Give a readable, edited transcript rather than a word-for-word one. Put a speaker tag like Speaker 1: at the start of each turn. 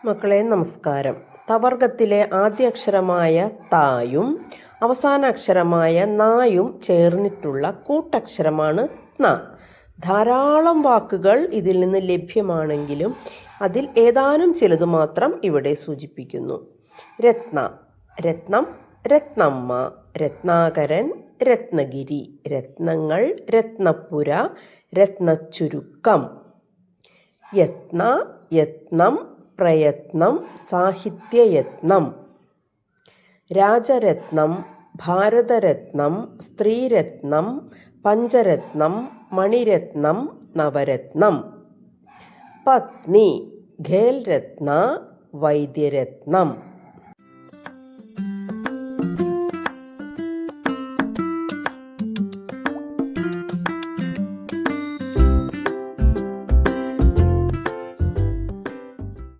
Speaker 1: മക്കളെ നമസ്കാരം. തവർഗത്തിലെ ആദ്യ അക്ഷരമായ തായും അവസാന അക്ഷരമായ നായും ചേർന്നിട്ടുള്ള കൂട്ടക്ഷരമാണ് ന. ധാരാളം വാക്കുകൾ ഇതിൽ നിന്ന് ലഭ്യമാണെങ്കിലും അതിൽ ഏതാനും ചിലത് മാത്രം ഇവിടെ സൂചിപ്പിക്കുന്നു. രത്ന, രത്നം, രത്നമ്മ, രത്നാകരൻ, രത്നഗിരി, രത്നങ്ങൾ, രത്നപ്പുര, രത്നച്ചുരുക്കം. യത്ന, യത്നം, പ്രയത്നം, സാഹിത്യയത്നം. രാജരത്നം, ഭാരതരത്നം, സ്ത്രീരത്നം, പഞ്ചരത്നം, മണിരത്നം, നവരത്നം. പത്നി, ഖേൽരത്ന, വൈദ്യരത്നം.